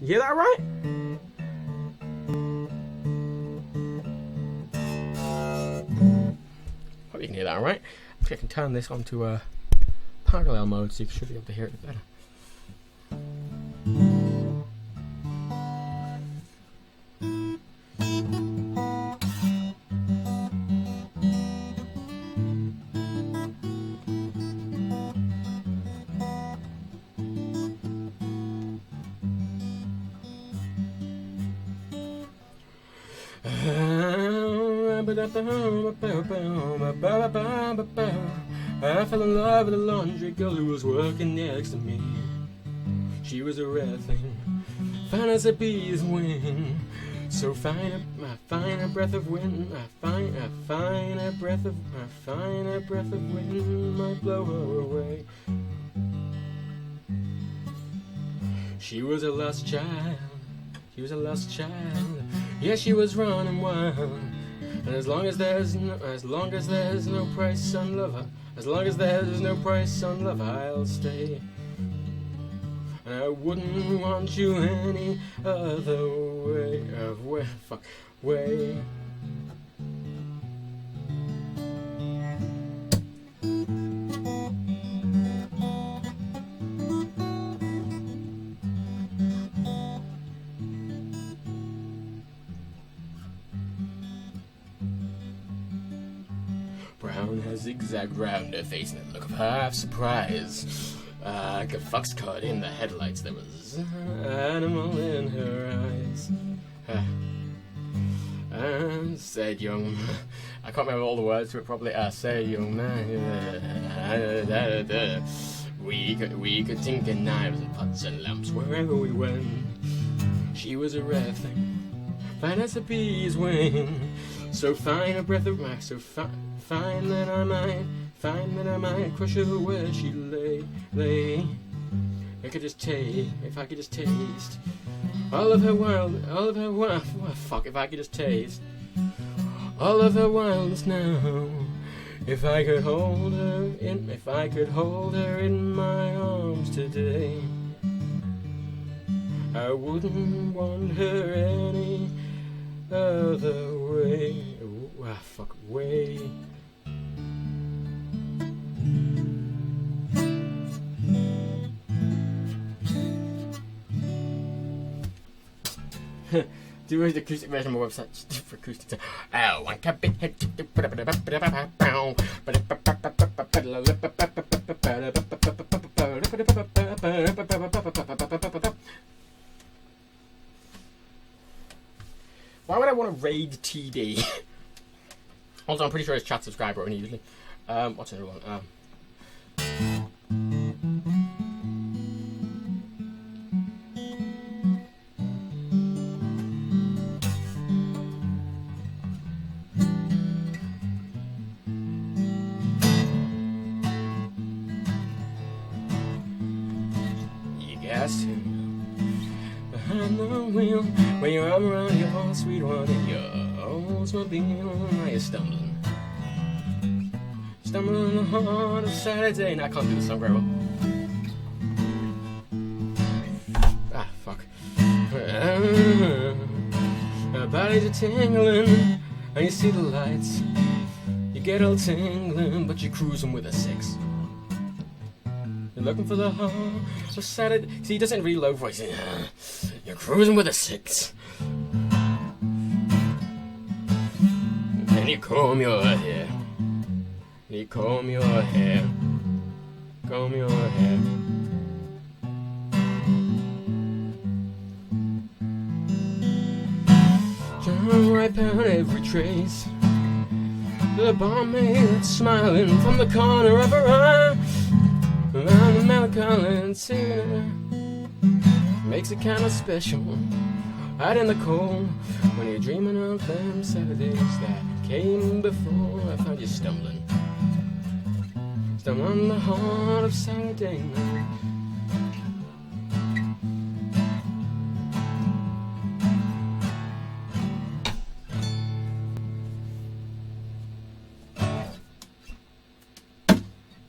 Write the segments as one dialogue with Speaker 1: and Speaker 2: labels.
Speaker 1: You hear that right? Hope you can hear that right. I can turn this onto parallel mode so you should be able to hear it better. I fell in love with a laundry girl who was working next to me. She was a rare thing, fine as a bee's wing. So fine a breath of wind, a finer breath of wind might blow her away. She was a lost child, yeah, she was running wild. And as long as there's no price on love, I'll stay. And I wouldn't want you any other way. Brown has zigzagged round her face in a look of half surprise. Like a fox caught in the headlights, there was an animal in her eyes. Said young, I can't remember all the words to it properly. Said young man, we could tinker knives and pots and lamps wherever we went. She was a rare thing, fine as a bee's wing. So fine a breath of my, so fine that I might crush her where she lay. If I could just taste all of her wildness now. If I could hold her in my arms today, I wouldn't want her any other way. Way. Do an acoustic version of my website for acoustic. Oh, one can be hit. Why would I want to raid TD? Also, I'm pretty sure it's chat subscriber only usually. What's another one? You guys too. Behind the wheel, when your arm around your own sweet one and your Oldsmobile, now you're stumbling in the heart of Saturday. And I can't do the song very well. Fuck. Our bodies are tingling, and you see the lights. You get all tingling, but you're cruising with a 6. You're looking for the heart of Saturday. See, he doesn't really low voice. You're cruising with a 6. And you comb your hair. Comb your hair. Turn right down every trace. The barmaid smiling from the corner of her eye. Around the melancholy and cigarette makes it kind of special. Out in the cold, when you're dreaming of them Saturdays that came before. I found you stumbling on the heart of Saturday night.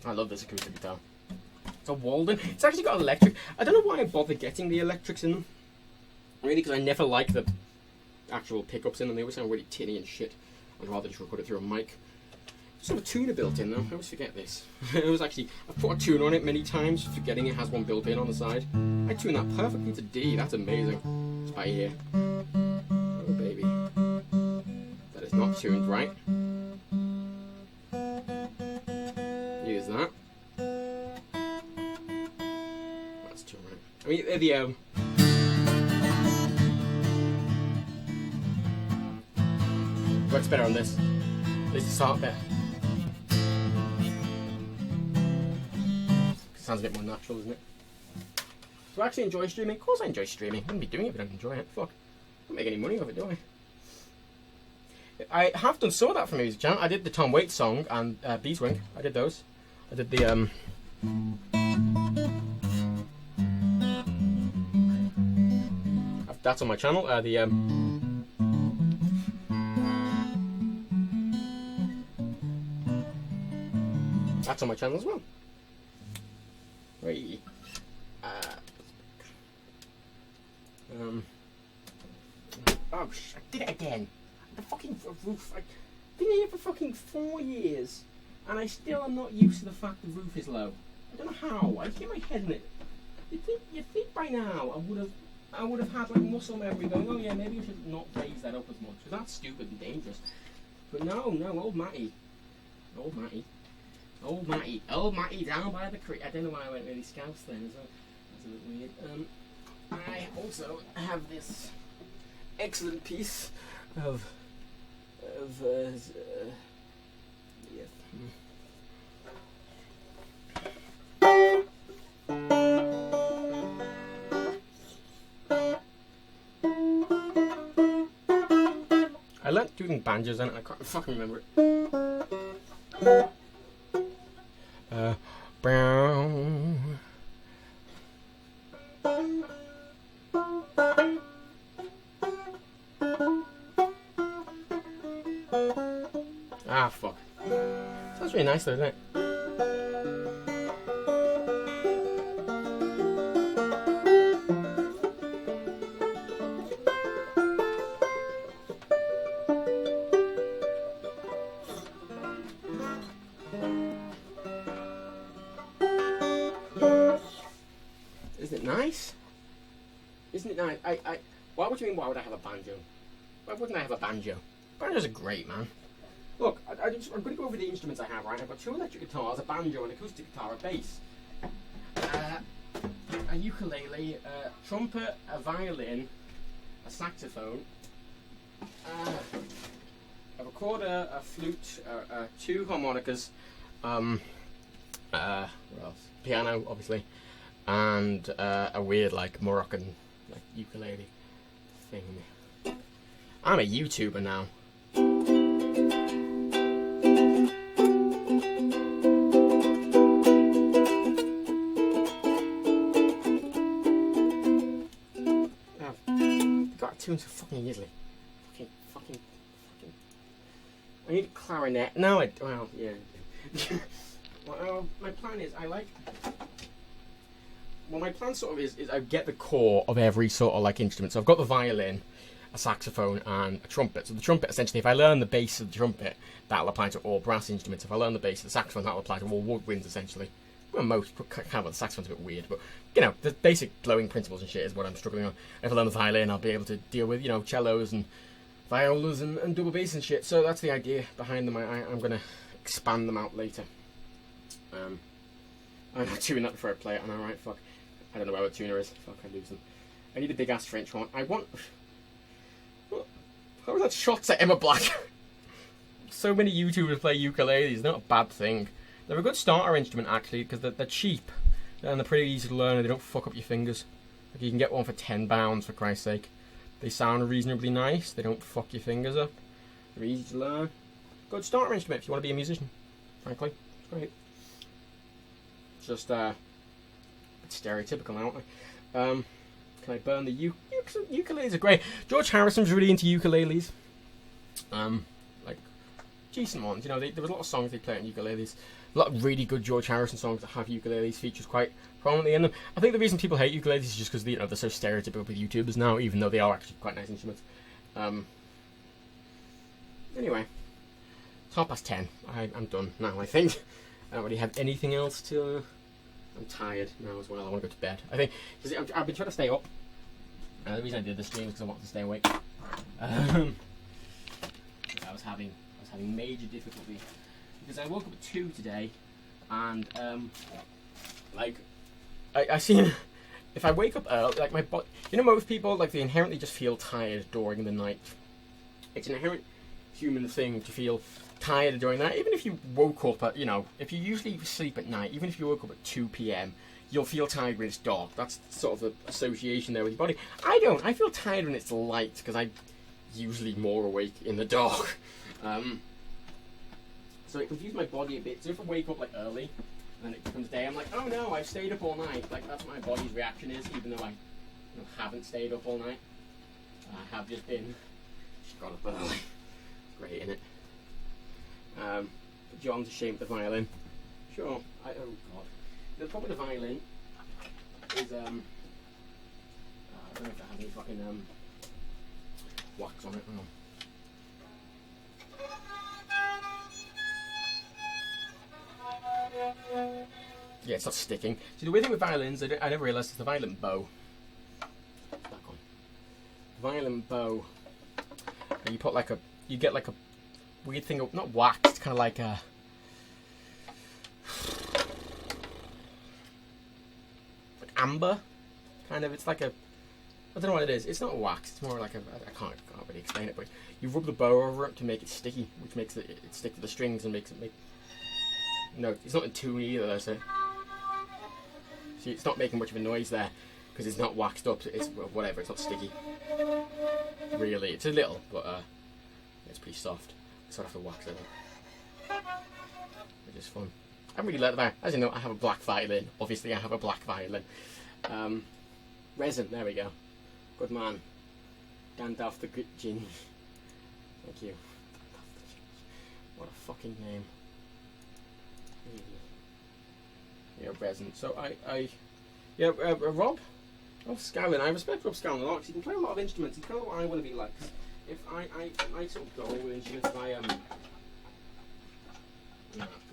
Speaker 1: I love this acoustic guitar. It's a Walden. It's actually got electric. I don't know why I bothered getting the electrics in them. Really, because I never like the actual pickups in them. They always sound really tinny and shit. I'd rather just record it through a mic. Just have a tuner built in though. I always forget this. I've put a tuner on it many times, forgetting it has one built in on the side. I tune that perfectly to D. That's amazing. It's by ear. Oh baby, that is not tuned right. Use that. That's tuned right. I mean, the works better on this. This is start bit. Sounds a bit more natural, doesn't it? Do I actually enjoy streaming? Of course I enjoy streaming. I wouldn't be doing it if I don't enjoy it. Fuck. I don't make any money off it, do I? I have done some of that for music channel. I did the Tom Waits song and Beeswing. I did those. I did the that's on my channel. That's on my channel as well. Right. Oh, I did it again. The fucking roof. I've been here for fucking 4 years, and I still am not used to the fact the roof is low. I don't know how. I just get my head in it. You'd think by now I would have had like muscle memory going, oh yeah, maybe I should not raise that up as much, because that's stupid and dangerous. But no, old Matty down by the creek. I don't know why I went really Scouse then, that's a bit weird. I also have this excellent piece of yes. I learnt doing banjos and I can't fucking remember it. Brown. Ah, fuck. Sounds really nice though, doesn't it? Isn't it nice? Isn't it nice? Why would you mean, why would I have a banjo? Why wouldn't I have a banjo? Banjos are great, man. Look, I'm going to go over the instruments I have, right? I've got 2 electric guitars, a banjo, an acoustic guitar, a bass, a ukulele, a trumpet, a violin, a saxophone, a recorder, a flute, 2 harmonicas, what else? Piano, obviously, and a weird, like, Moroccan, like, ukulele thing. I'm a YouTuber now. Tunes so fucking easily. Fucking. I need a clarinet. No, well, yeah. Well, my plan is, my plan sort of is I get the core of every sort of like instrument. So I've got the violin, a saxophone, and a trumpet. So the trumpet, essentially, if I learn the bass of the trumpet, that'll apply to all brass instruments. If I learn the bass of the saxophone, that'll apply to all woodwinds, essentially. Well, most, kind of, the saxophone's a bit weird, but, you know, the basic blowing principles and shit is what I'm struggling on. If I learn the violin, I'll be able to deal with, you know, cellos and violas and double bass and shit. So that's the idea behind them. I'm going to expand them out later. I'm not doing that before I play it, and alright, fuck. I don't know where the tuner is. Fuck, I lose them. I need a big-ass French horn. I want... How was that shots at Emma Black? So many YouTubers play ukuleles. Not a bad thing. They're a good starter instrument, actually, because they're cheap. And they're pretty easy to learn, and they don't fuck up your fingers. Like, you can get one for £10, for Christ's sake. They sound reasonably nice. They don't fuck your fingers up. They're easy to learn. Good starter instrument if you want to be a musician, frankly. It's great. It's just, a bit stereotypical, aren't I? Can I burn the ukuleles are great. George Harrison was really into ukuleles. Like, decent ones. You know, there was a lot of songs they play on ukuleles. A lot of really good George Harrison songs that have ukuleles features quite prominently in them. I think the reason people hate ukuleles is just because they're so stereotypical with YouTubers now, even though they are actually quite nice instruments. Anyway, it's 10:30. I'm done now, I think. I don't really have anything else to... I'm tired now as well. I want to go to bed. I think, because I've been trying to stay up. The reason I did the stream is because I wanted to stay awake. I was having major difficulty. Because I woke up at 2 today, and, I seen... If I wake up early, like my body... You know, most people, like, they inherently just feel tired during the night. It's an inherent human thing to feel tired during that. Even if you woke up at, if you usually sleep at night, even if you woke up at 2 p.m, you'll feel tired when it's dark. That's sort of the association there with your body. I don't. I feel tired when it's light, because I'm usually more awake in the dark. So it confused my body a bit. So if I wake up, like, early, and it becomes day, I'm like, oh no, I've stayed up all night. Like, that's what my body's reaction is, even though I haven't stayed up all night. I have just got up early. Great, innit? John's ashamed of the violin. Sure. Oh god. The problem with the violin is I don't know if it has any fucking wax on it. Oh. Yeah, it's not sticking. See, the weird thing with violins, I never realised, is the violin bow. Back on. Violin bow. And you put you get like a weird thing, not wax, it's kind of like a... like amber, kind of. It's like a... I don't know what it is. It's not wax, it's more like a... I can't really explain it, but you rub the bow over it to make it sticky, which makes it stick to the strings and makes it make... No, it's not in tune either, though, so... See, it's not making much of a noise there, because it's not waxed up, it's whatever, it's not sticky. Really, it's a little, but it's pretty soft, so I have to wax it up. Which is fun. I really like that. As you know, I have a black violin. Obviously, I have a black violin. Resin, there we go. Good man. Gandalf the Gin. Thank you. What a fucking name. Yeah, Resin. So Rob Scallon. I respect Rob Scallon a lot because he can play a lot of instruments. He's kind of what I want to be like. Cause if I sort of go with instruments, come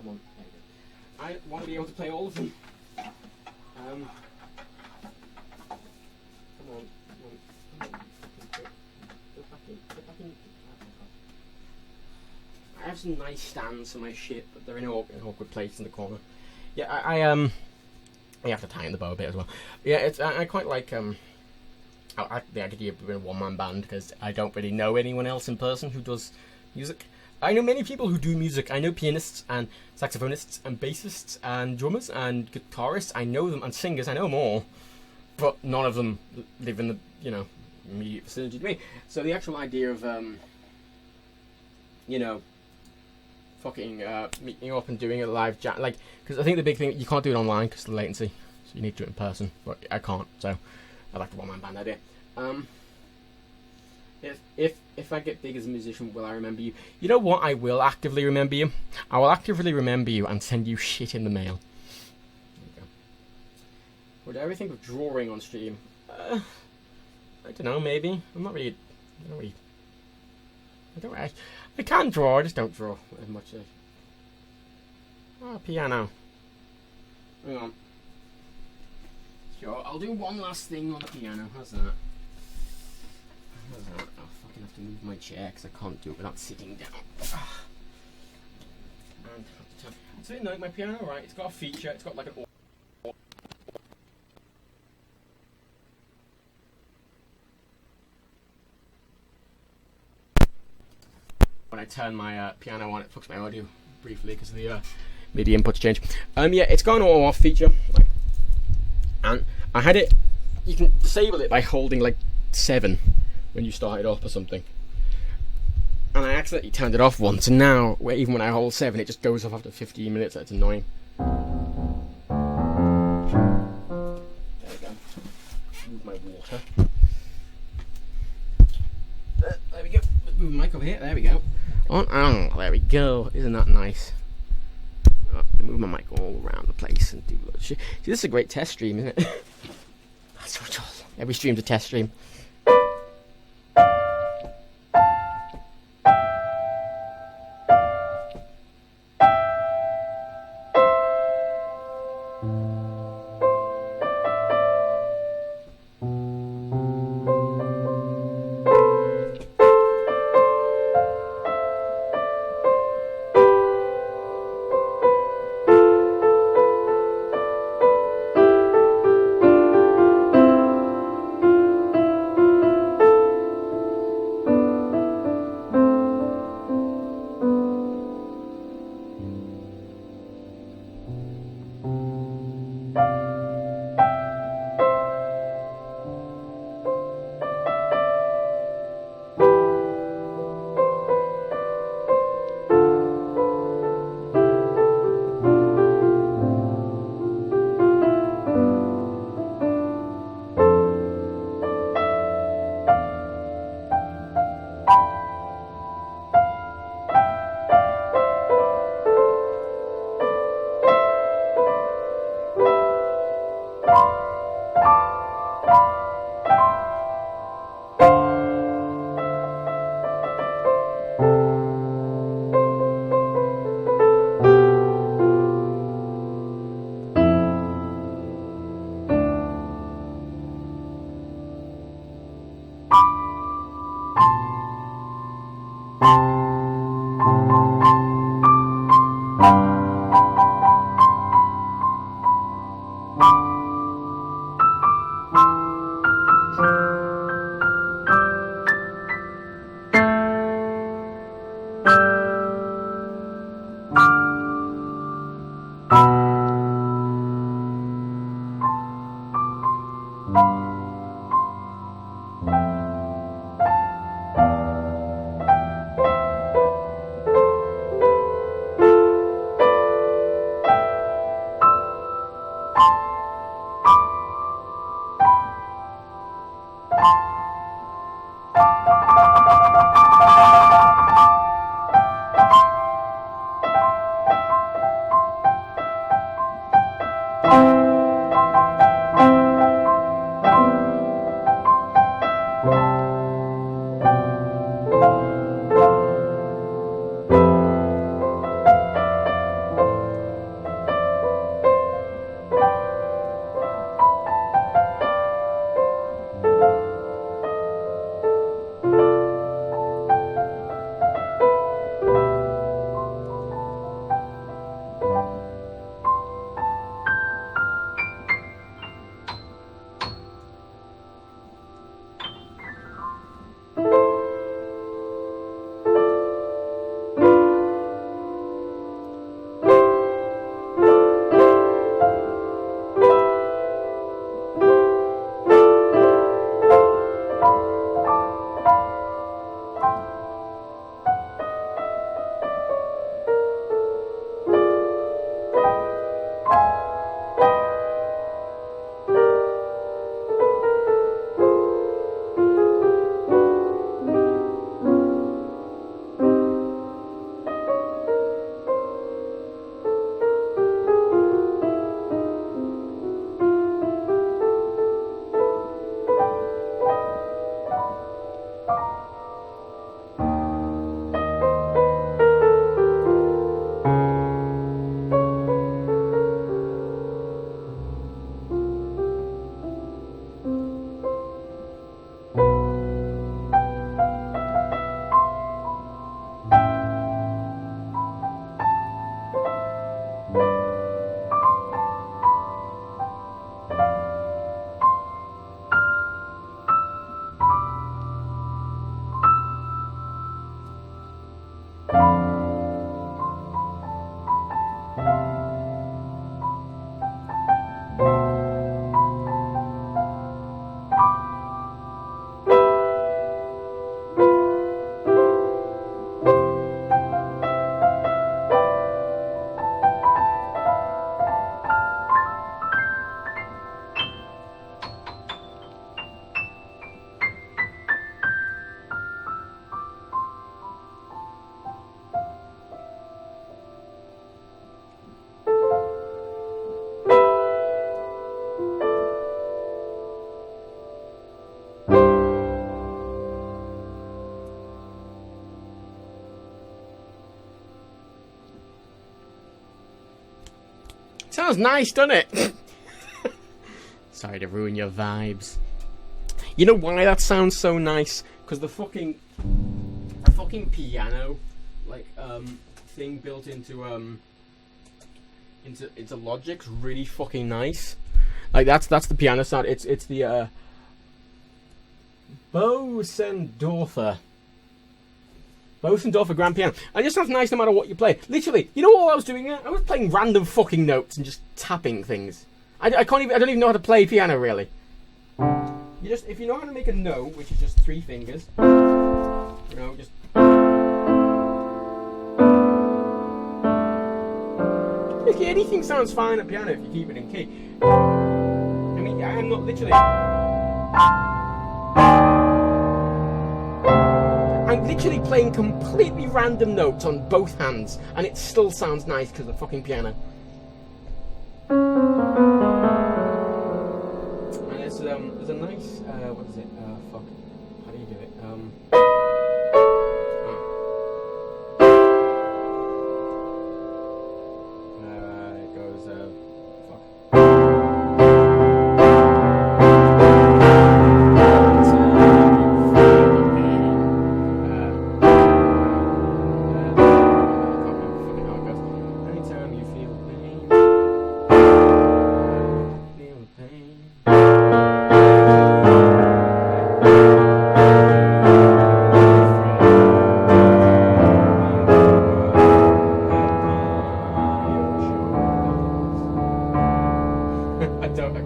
Speaker 1: on. I want to be able to play all of them. Come on. I have some nice stands for my shit, but they're in an awkward place in the corner. Yeah, I have to tighten the bow a bit as well. Yeah, I quite like the idea of being a one-man band because I don't really know anyone else in person who does music. I know many people who do music. I know pianists and saxophonists and bassists and drummers and guitarists. I know them, and singers. I know them all, but none of them live in the immediate vicinity to me. So the actual idea of fucking meeting up and doing a live jam, like, because I think the big thing, you can't do it online because of the latency, so you need to do it in person, but I can't, so I like the one-man band idea. If I get big as a musician, will I remember you? You know what, I will actively remember you. I will actively remember you and send you shit in the mail. There you go. Would I ever think of drawing on stream? I don't know, maybe. I can draw, I just don't draw as much as... Oh, piano. Hang on. Sure, I'll do one last thing on the piano. How's that? I'll fucking have to move my chair because I can't do it without sitting down. And so, no, my piano, right, it's got a feature, it's got like an... When I turn my piano on, it fucks my audio briefly because of the MIDI inputs change. Yeah, it's got an auto-off feature, like, and I had it. You can disable it by holding like 7 when you start it up or something. And I accidentally turned it off once, and now even when I hold 7, it just goes off after 15 minutes. That's annoying. There we go. Move my water. There we go. Move the mic over here. There we go. Oh, there we go. Isn't that nice? Oh, move my mic all around the place and do shit. See, this is a great test stream, isn't it? That's what every stream's a test stream. sounds nice, doesn't it? Sorry to ruin your vibes. You know why that sounds so nice? Because the fucking piano, like, thing built into Logic's really fucking nice. Like, that's the piano sound. It's the Bosendorfer grand piano. And it just sounds nice no matter what you play. Literally, you know what I was doing there? I was playing random fucking notes and just tapping things. I don't even know how to play piano, really. If you know how to make a note, which is just 3 fingers, you know, just... Anything sounds fine at piano if you keep it in key. I mean, I am not literally... I'm literally playing completely random notes on both hands, and it still sounds nice because of the fucking piano. And there's a nice, what is it? Fuck. How do you do it? It goes, fuck.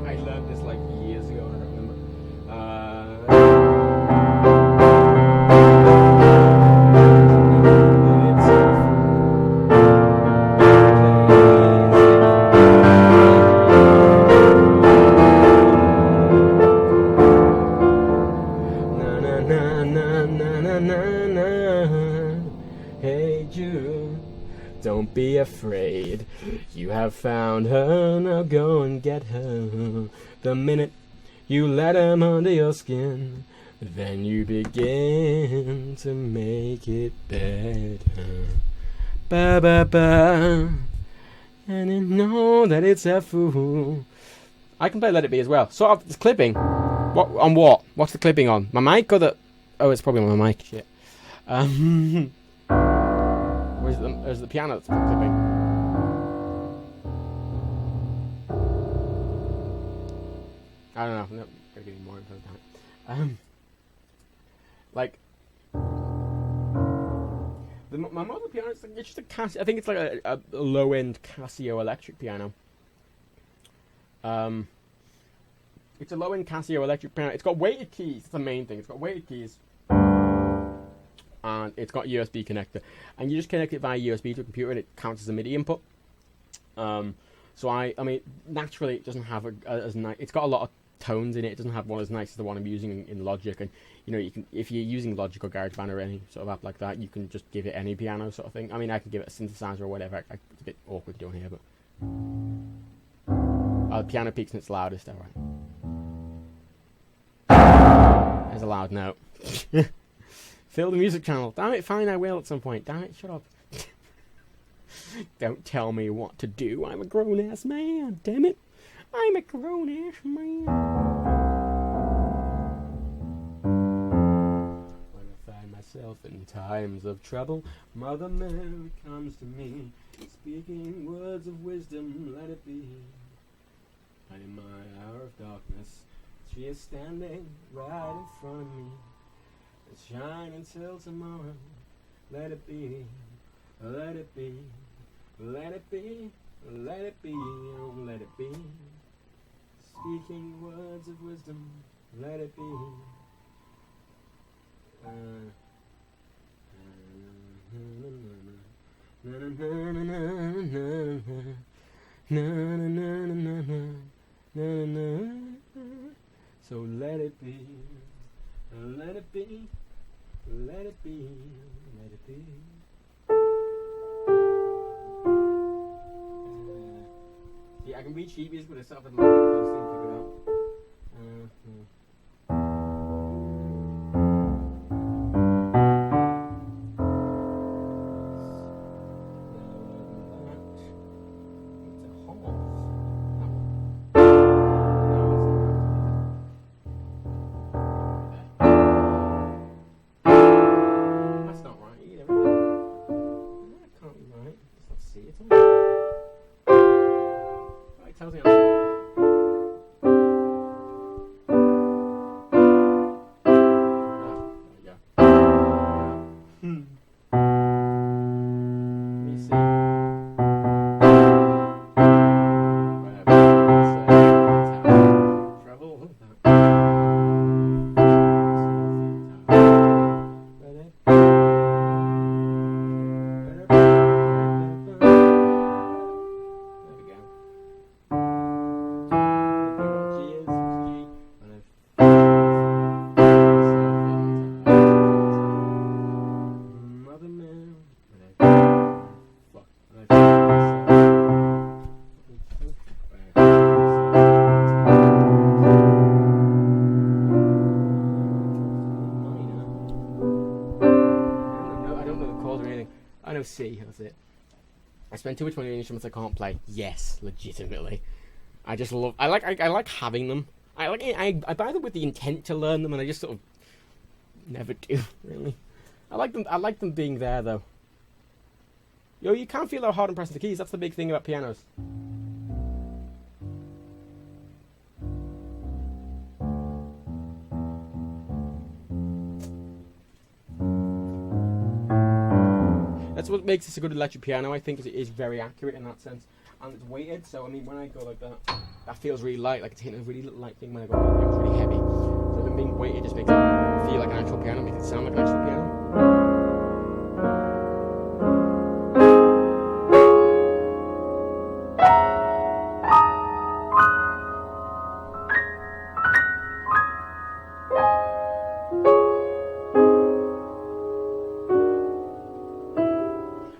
Speaker 1: I learned this like years ago, I don't remember. Hey Jude, don't be afraid. You have found her, now go and get her. The minute you let him under your skin, then you begin to make it better. Ba ba ba. And you know that it's a fool. I can play Let It Be as well. Sort of, it's clipping. What on what? What's the clipping on? My mic or the... Oh, it's probably on my mic. Shit. Where's the piano that's clipping? I don't know. I'm not gonna give you more info on that. Like... my model piano, it's just a Casio. I think it's like a low-end Casio electric piano. It's a low-end Casio electric piano. It's got weighted keys. That's the main thing. It's got weighted keys. And it's got a USB connector. And you just connect it via USB to a computer and it counts as a MIDI input. So I mean, naturally it doesn't have as nice... It's got a lot of tones in it. It doesn't have one as nice as the one I'm using in Logic. And, you know, you can, if you're using Logic or GarageBand or any sort of app like that, you can just give it any piano sort of thing. I mean, I can give it a synthesizer or whatever. It's a bit awkward doing here, but... the piano peaks in its loudest, alright. There's a loud note. Fill the music channel. Damn it, fine, I will at some point. Damn it, shut up. Don't tell me what to do. I'm a grown-ass man, damn it. I'm a grown-ass man. When I find myself in times of trouble, Mother Mary comes to me, speaking words of wisdom, let it be. And in my hour of darkness, she is standing right in front of me. Shine until tomorrow, let it be, let it be, let it be, let it be, oh let it be. Speaking words of wisdom, let it be. So let it be, let it be, let it be, let it be. See, I can read sheepies, but it's up and like those things figured out. It's a horse. C, that's it. I spend too much money on instruments I can't play. Yes, legitimately. I just love. I like having them. I buy them with the intent to learn them, and I just sort of never do. Really, I like them. I like them being there though. Yo, you can't feel how hard I'm pressing the keys. That's the big thing about pianos. That's what makes this a good electric piano, I think, is it is very accurate in that sense. And it's weighted, so I mean, when I go like that, that feels really light, like it's hitting a really little light thing. When I go like that, it's really heavy. So them being weighted just makes it feel like an actual piano, makes it sound like an actual piano.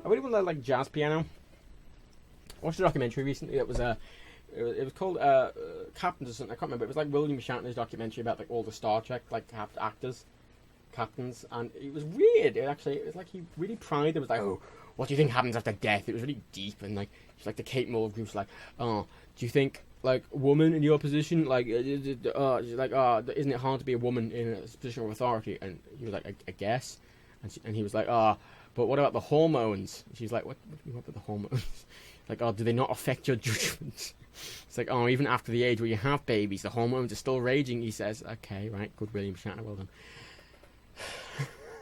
Speaker 1: I really want to like jazz piano. I watched a documentary recently. It was called Captains or something. I can't remember. It was like William Shatner's documentary about like all the Star Trek like actors, captains, and it was weird. It was like he really prided. It was like, oh, what do you think happens after death? It was really deep and like it's like the Kate Moore group's like, oh, do you think like a woman in your position like isn't it hard to be a woman in a position of authority? And he was like, I guess, and he was like, but what about the hormones? She's like, what about the hormones? Like, do they not affect your judgment? It's like, even after the age where you have babies, the hormones are still raging, he says. Okay, right, good William Shatner, well done.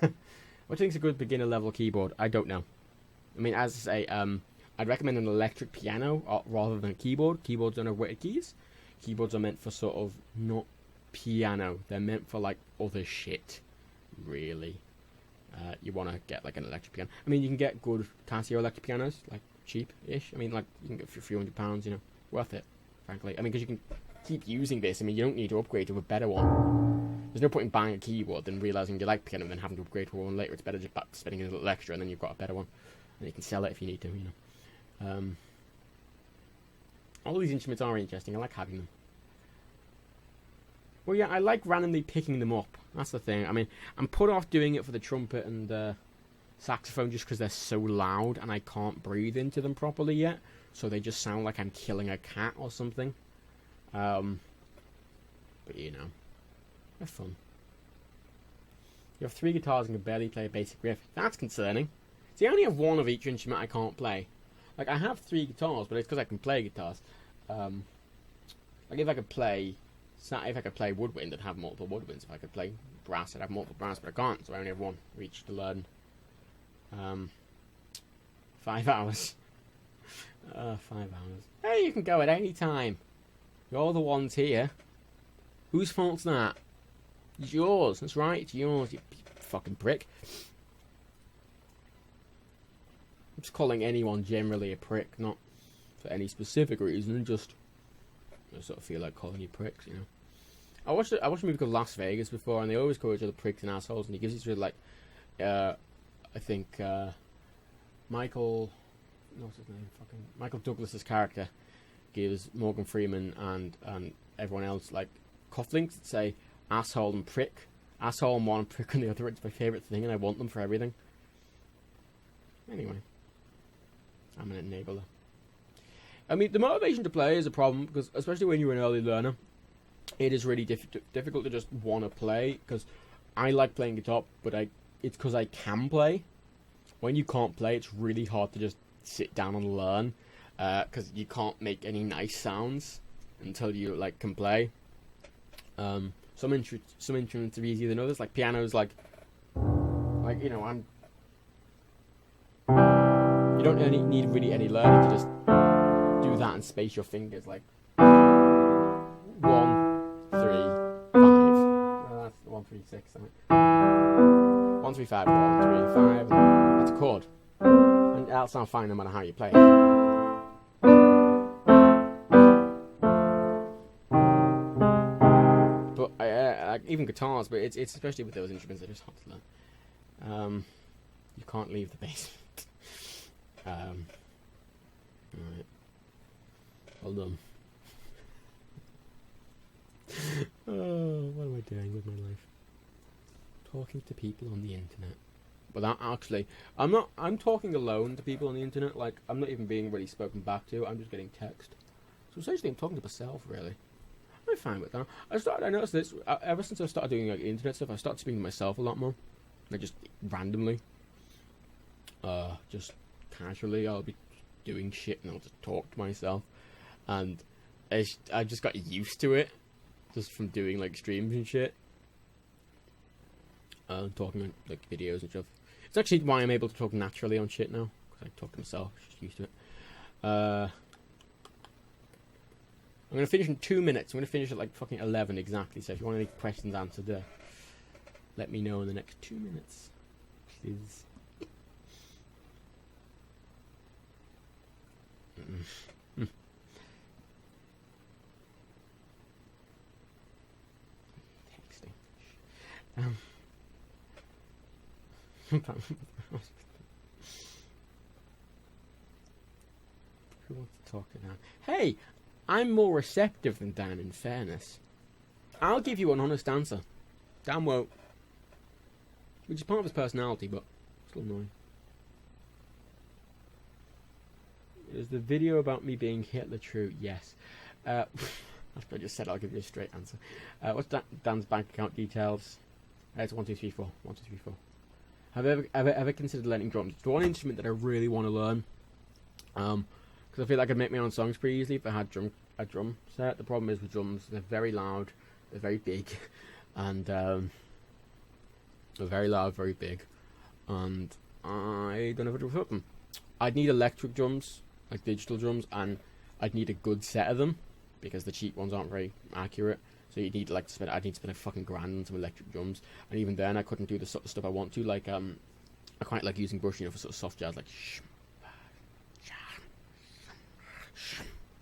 Speaker 1: What do you think's a good beginner level keyboard? I don't know. I mean, as I say, I'd recommend an electric piano rather than a keyboard. Keyboards don't have weighted keys. Keyboards are meant for sort of not piano. They're meant for, like, other shit, really. You want to get, like, an electric piano. I mean, you can get good Casio electric pianos, like, cheap-ish. I mean, like, you can get for a few £100, you know, worth it, frankly. I mean, because you can keep using this. I mean, you don't need to upgrade to a better one. There's no point in buying a keyboard and realising you like piano and then having to upgrade to one later. It's better just spending a little extra and then you've got a better one. And you can sell it if you need to, you know. All these instruments are interesting. I like having them. Well, yeah, I like randomly picking them up. That's the thing. I mean, I'm put off doing it for the trumpet and saxophone just because they're so loud and I can't breathe into them properly yet, so they just sound like I'm killing a cat or something. But you know, they're fun. You have 3 guitars and can barely play a basic riff. That's concerning. See, I only have 1 of each instrument I can't play. Like, I have 3 guitars, but it's because I can play guitars. Like, if I could play woodwind, I'd have multiple woodwinds. If I could play brass, I'd have multiple brass, but I can't, so I only have 1 of each to learn. 5 hours. 5 hours. Hey, you can go at any time. You're the ones here. Whose fault's that? It's yours. That's right, it's yours, you fucking prick. I'm just calling anyone generally a prick, not for any specific reason, just I sort of feel like calling you pricks, you know. I watched a movie called Las Vegas before, and they always call each other pricks and assholes, and he gives each other, like, I think, Michael Douglas's character gives Morgan Freeman and everyone else, like, cufflinks that say asshole and prick. Asshole on one, prick on the other. It's my favourite thing, and I want them for everything. Anyway. I'm an enabler. I mean, the motivation to play is a problem, because especially when you're an early learner, it is really difficult to just want to play, because I like playing guitar, but it's because I can play. When you can't play, it's really hard to just sit down and learn, because you can't make any nice sounds until you, like, can play. Some instruments are easier than others, like pianos, like, you know, you don't need really any learning to just do that and space your fingers, like 1, 3, 5. No, that's 1, 3, 6. 1, 3, 5. 1, 3, 5. That's a chord, and that'll sound fine no matter how you play it. But even guitars, but it's especially with those instruments, they're just hard to learn. You can't leave the basement. Alright. Well done. Oh, what am I doing with my life? Talking to people on the internet. without actually. I'm talking alone to people on the internet. Like, I'm not even being really spoken back to. I'm just getting text. So essentially, I'm talking to myself, really. I'm fine with that. I noticed this ever since I started doing like internet stuff. I started speaking to myself a lot more, like just randomly, just casually. I'll be doing shit and I'll just talk to myself, and I just got used to it, just from doing like streams and shit, talking on like videos and stuff. It's actually why I'm able to talk naturally on shit now, because I talk to myself. Just used to it. I'm going to finish in 2 minutes. I'm going to finish at like fucking 11 exactly. So if you want any questions answered, let me know in the next 2 minutes, please. Texting. Who wants to talk to Dan? Hey! I'm more receptive than Dan, in fairness. I'll give you an honest answer. Dan won't. Which is part of his personality, but still annoying. Is the video about me being Hitler true? Yes. After I just said I'll give you a straight answer. What's Dan's bank account details? It's 1234. 1234. Have I ever considered learning drums? It's one instrument that I really want to learn. Because I feel like I could make my own songs pretty easily if I had a drum set. The problem is with drums, they're very loud, they're very big, and they're very loud, very big, and I don't know how to flip them. I'd need electric drums, like digital drums, and I'd need a good set of them, because the cheap ones aren't very accurate. So you'd need like I'd need to spend a fucking grand on some electric drums, and even then I couldn't do the sort of stuff I want to. Like I quite like using brush, for sort of soft jazz, like.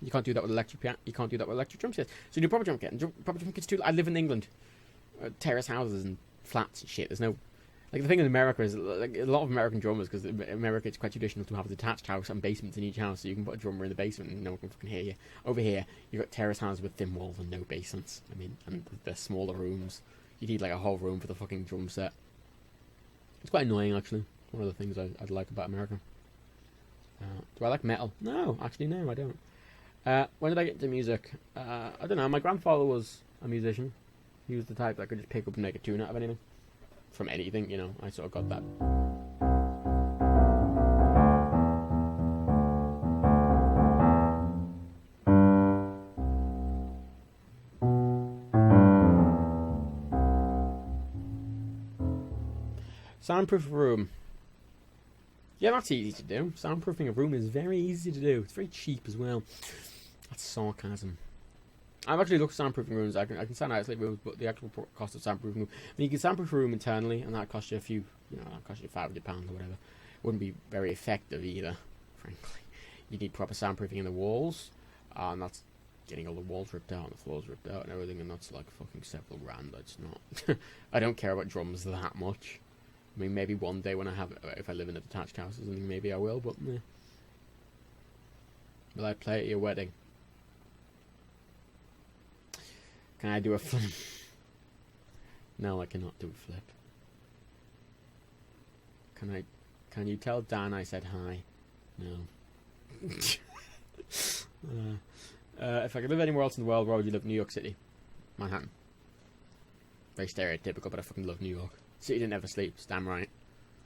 Speaker 1: You can't do that with electric piano. You can't do that with electric drum sets. So you do proper drum kit. And proper drum kits too. I live in England, terrace houses and flats and shit. There's no, like, the thing in America is like a lot of American drummers, because in America it's quite traditional to have a detached house and basements in each house, so you can put a drummer in the basement and no one can fucking hear you. Over here you've got terrace houses with thin walls and no basements. I mean, and they're smaller rooms. You need like a whole room for the fucking drum set. It's quite annoying, actually. One of the things I'd like about America. Do I like metal? No, actually, no, I don't. When did I get into music? I don't know. My grandfather was a musician. He was the type that could just pick up and make a tune out of anything. From anything, I sort of got that. Soundproof room. Yeah, that's easy to do. Soundproofing a room is very easy to do. It's very cheap as well. That's sarcasm. I've actually looked at soundproofing rooms. I can sound out rooms, but the actual cost of soundproofing room. I mean, you can soundproof a room internally, and that costs you a few, that costs you £500 or whatever. It wouldn't be very effective either, frankly. You need proper soundproofing in the walls, and that's getting all the walls ripped out and the floors ripped out and everything, and that's like fucking several grand. It's not. I don't care about drums that much. I mean, maybe one day when if I live in a detached house or something, maybe I will, but meh. Will I play at your wedding? Can I do a flip? No, I cannot do a flip. Can you tell Dan I said hi? No. If I could live anywhere else in the world, where would you live? New York City. Manhattan. Very stereotypical, but I fucking love New York. City that never sleeps, damn right.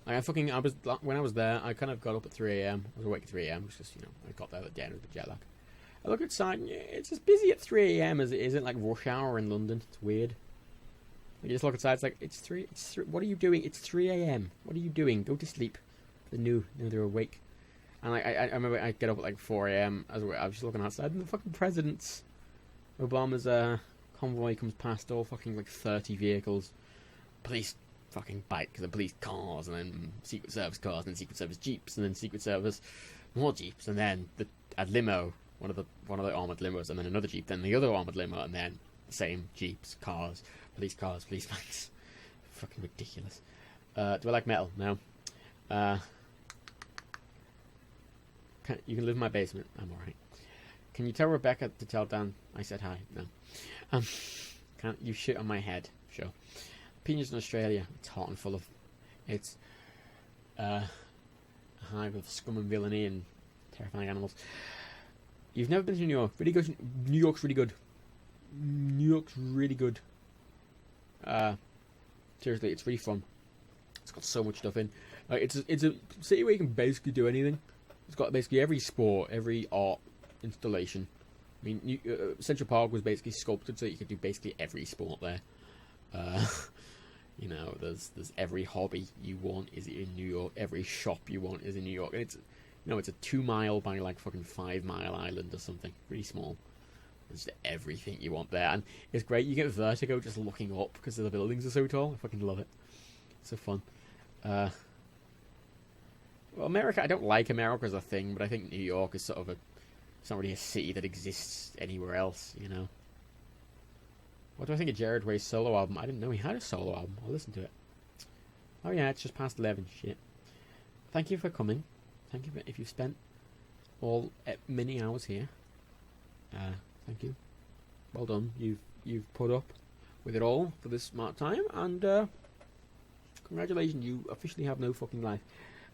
Speaker 1: When I was there, I kind of got up at 3 a.m. I was awake at 3 a.m. Because, I got there at the end with the jet lag. I look outside, and it's as busy at 3 a.m. as it is at like rush hour in London. It's weird. You just look outside, it's like, it's 3, what are you doing? It's 3 a.m. What are you doing? Go to sleep. They're awake. And I remember I get up at like 4 a.m. I was just looking outside, and the fucking Obama's convoy comes past, all fucking like 30 vehicles. Police fucking bikes and police cars, and then Secret Service cars, and then Secret Service jeeps, and then Secret Service more jeeps, and then a limo, one of the armored limos, and then another jeep, then the other armored limo, and then the same jeeps, cars, police bikes. Fucking ridiculous. Do I like metal? No. You can live in my basement. I'm alright. Can you tell Rebecca to tell Dan I said hi? No. Can't you shit on my head? Sure. Opinions in Australia. It's hot and full of. It's
Speaker 2: a hive of scum and villainy and terrifying animals. You've never been to New York. Really good. New York's really good. New York's really good. Seriously, it's really fun. It's got so much stuff in. It's a city where you can basically do anything. It's got basically every sport, every art installation. I mean, Central Park was basically sculpted so that you could do basically every sport there. You know, there's every hobby you want is in New York. Every shop you want is in New York. And it's, you know, it's a 2 mile by like fucking 5 mile island or something. Really small. There's everything you want there, and it's great. You get vertigo just looking up because the buildings are so tall. I fucking love it. It's so fun. Well, America, I don't like America as a thing, but I think New York is sort of it's not really a city that exists anywhere else, you know. What do I think of Jared Way's solo album? I didn't know he had a solo album. I'll listen to it. Oh yeah, it's just past 11. Shit. Thank you for coming. Thank you if you've spent all many hours here. Thank you. Well done. You've put up with it all for this amount of time, and congratulations. You officially have no fucking life.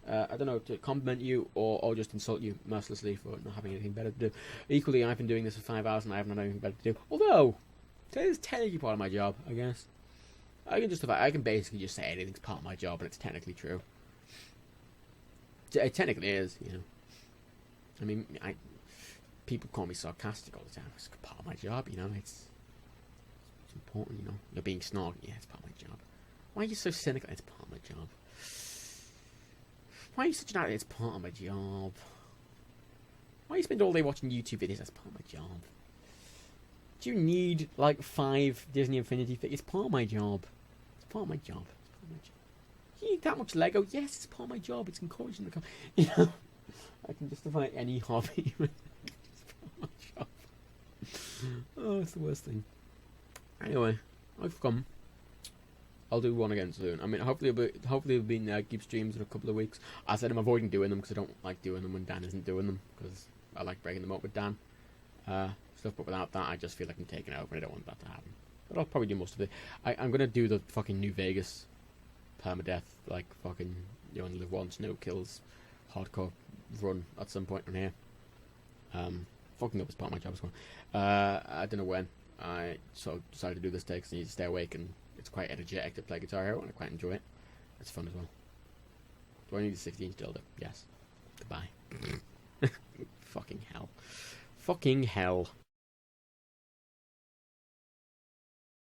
Speaker 2: I don't know, to compliment you or just insult you mercilessly for not having anything better to do. Equally, I've been doing this for 5 hours and I haven't had anything better to do. Although, it's technically part of my job, I guess. I can basically just say anything's part of my job and it's technically true. It technically is, you know. I mean, people call me sarcastic all the time. It's part of my job, you know. It's important, you know. You're being snarky, yeah, it's part of my job. Why are you so cynical? It's part of my job. Why are you such an addict? It's part of my job. Why do you spend all day watching YouTube videos? That's part of my job. Do you need like 5 Disney Infinity things? It's part of my job. It's part of my job. It's part of my job. Do you need that much Lego? Yes, it's part of my job. It's encouraging the you know. I can justify any hobby. It's part of my job. Oh, it's the worst thing. Anyway, I've come. I'll do one again soon. I mean, hopefully it'll be Nerdcubed streams in a couple of weeks. I said I'm avoiding doing them because I don't like doing them when Dan isn't doing them, because I like breaking them up with Dan. Stuff, but without that, I just feel like I'm taking over and I don't want that to happen. But I'll probably do most of it. I'm gonna do the fucking New Vegas permadeath, like fucking you only live once, no kills, hardcore run at some point on here. Fucking up is part of my job as well. I don't know when. I sort of decided to do this day because I need to stay awake, and it's quite energetic to play Guitar Hero, and I quite enjoy it. It's fun as well. Do I need a 16-inch dildo? Yes. Goodbye. Fucking hell. Fucking hell.